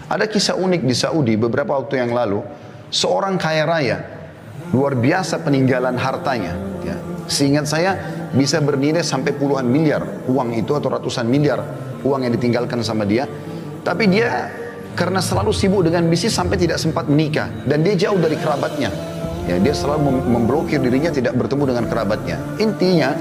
Ada kisah unik di Saudi beberapa waktu yang lalu, seorang kaya raya, luar biasa peninggalan hartanya. Ya. Seingat saya bisa bernilai sampai puluhan miliar uang itu atau ratusan miliar uang yang ditinggalkan sama dia. Tapi dia karena selalu sibuk dengan bisnis sampai tidak sempat menikah dan dia jauh dari kerabatnya. Ya, dia selalu memblokir dirinya tidak bertemu dengan kerabatnya. Intinya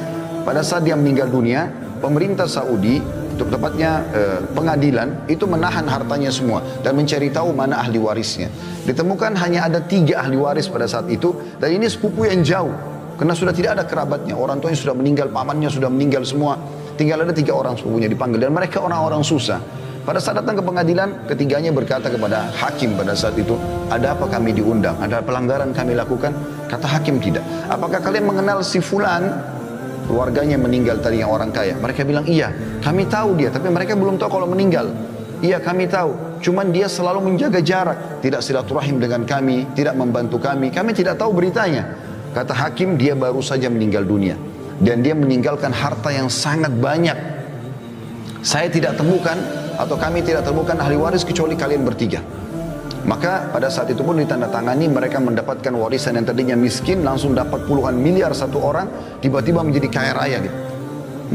pada saat dia meninggal dunia, pemerintah Saudi, untuk tepatnya pengadilan itu menahan hartanya semua dan mencari tahu mana ahli warisnya. Ditemukan hanya ada 3 ahli waris pada saat itu, dan ini sepupu yang jauh karena sudah tidak ada kerabatnya, orang tuanya sudah meninggal, pamannya sudah meninggal semua, tinggal ada 3 orang sepupunya dipanggil dan mereka orang-orang susah. Pada saat datang ke pengadilan, ketiganya berkata kepada hakim pada saat itu, ada apa kami diundang? Ada pelanggaran kami lakukan? Kata hakim, tidak. Apakah kalian mengenal si fulan? Keluarganya meninggal tadi yang orang kaya. Mereka bilang, iya, kami tahu dia, tapi mereka belum tahu kalau meninggal. Iya, kami tahu, cuman dia selalu menjaga jarak, tidak silaturahim dengan kami, tidak membantu kami tidak tahu beritanya. Kata hakim, dia baru saja meninggal dunia dan dia meninggalkan harta yang sangat banyak. Saya tidak temukan atau kami tidak temukan ahli waris kecuali kalian bertiga. Maka pada saat itu pun ditandatangani, mereka mendapatkan warisan yang tadinya miskin langsung dapat puluhan miliar satu orang, tiba-tiba menjadi kaya raya gitu.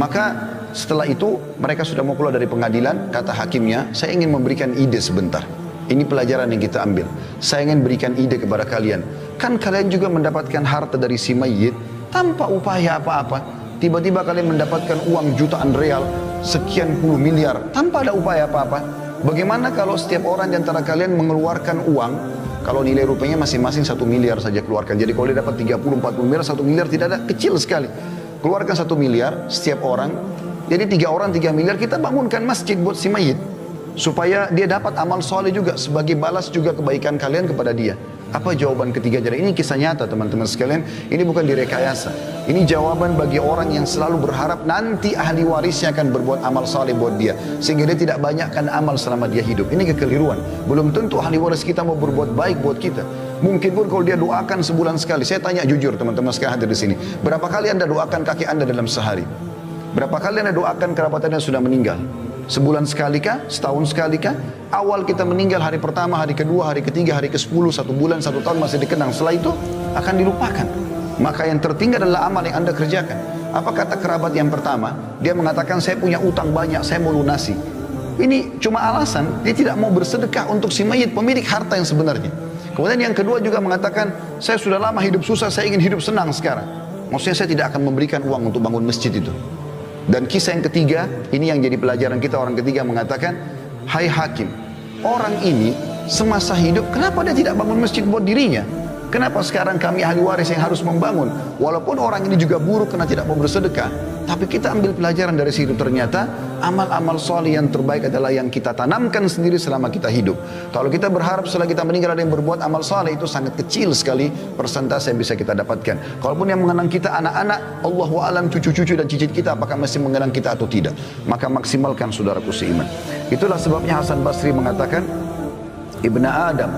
Maka setelah itu mereka sudah mau keluar dari pengadilan, kata hakimnya, saya ingin memberikan ide sebentar. Ini pelajaran yang kita ambil. Saya ingin berikan ide kepada kalian. Kan kalian juga mendapatkan harta dari si mayit tanpa upaya apa-apa. Tiba-tiba kalian mendapatkan uang jutaan real, sekian puluh miliar, tanpa ada upaya apa-apa. Bagaimana kalau setiap orang di antara kalian mengeluarkan uang, kalau nilai rupiahnya masing-masing 1 miliar saja keluarkan. Jadi kalau dia dapat 30-40 miliar, 1 miliar tidak ada, kecil sekali. Keluarkan 1 miliar setiap orang, jadi 3 orang 3 miliar, kita bangunkan masjid buat si mayit. Supaya dia dapat amal soleh juga, sebagai balas juga kebaikan kalian kepada dia. Apa jawaban ketiga? Jadi ini kisah nyata teman-teman sekalian, ini bukan direkayasa. Ini jawaban bagi orang yang selalu berharap nanti ahli warisnya akan berbuat amal saleh buat dia, sehingga dia tidak banyakkan amal selama dia hidup. Ini kekeliruan. Belum tentu ahli waris kita mau berbuat baik buat kita. Mungkin pun kalau dia doakan sebulan sekali. Saya tanya jujur teman-teman sekalian hadir di sini, berapa kali anda doakan kakek anda dalam sehari? Berapa kali anda doakan kerabat anda sudah meninggal? Sebulan sekali kah? Setahun sekali kah? Awal kita meninggal, hari pertama, hari kedua, hari ketiga, hari ke-10, 1 bulan, 1 tahun masih dikenang. Setelah itu akan dilupakan. Maka yang tertinggal adalah amal yang anda kerjakan. Apa kata kerabat yang pertama? Dia mengatakan, saya punya utang banyak, saya mau lunasi. Ini cuma alasan, dia tidak mau bersedekah untuk si mayit, pemilik harta yang sebenarnya. Kemudian yang kedua juga mengatakan, saya sudah lama hidup susah, saya ingin hidup senang sekarang. Maksudnya saya tidak akan memberikan uang untuk bangun masjid itu. Dan kisah yang ketiga, ini yang jadi pelajaran kita, orang ketiga mengatakan, hai hakim, orang ini semasa hidup, kenapa dia tidak bangun masjid buat dirinya? Kenapa sekarang kami ahli waris yang harus membangun? Walaupun orang ini juga buruk karena tidak mau bersedekah, tapi kita ambil pelajaran dari situ. Ternyata amal-amal soleh yang terbaik adalah yang kita tanamkan sendiri selama kita hidup. Kalau kita berharap setelah kita meninggal ada yang berbuat amal soleh, itu sangat kecil sekali persentase yang bisa kita dapatkan. Kalaupun yang mengenang kita anak-anak, Allahu a'lam cucu-cucu dan cicit kita apakah masih mengenang kita atau tidak. Maka maksimalkan saudaraku seiman. Itulah sebabnya Hasan Basri mengatakan, Ibna Adam,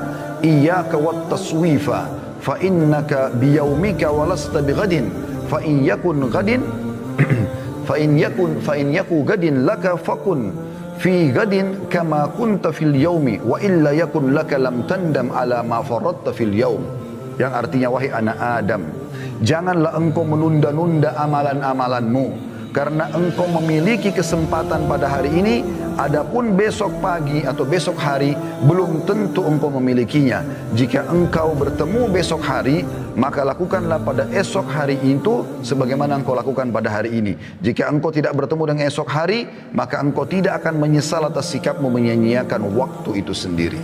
iyyaka wat taswifa fa innaka biyaumika walasta bighadin fa in yakun ghadin fa in yaku gadin laka fakun fi gadin kama kunta fil yaumi wa illa yakun laka lam tandam ala ma faradta fil yaum. Yang artinya, wahai anak Adam, janganlah engkau menunda-nunda amalan-amalanmu, karena engkau memiliki kesempatan pada hari ini, adapun besok pagi atau besok hari belum tentu engkau memilikinya. Jika engkau bertemu besok hari, maka lakukanlah pada esok hari itu sebagaimana engkau lakukan pada hari ini. Jika engkau tidak bertemu dengan esok hari, maka engkau tidak akan menyesal atas sikapmu menyia-nyiakan waktu itu sendiri.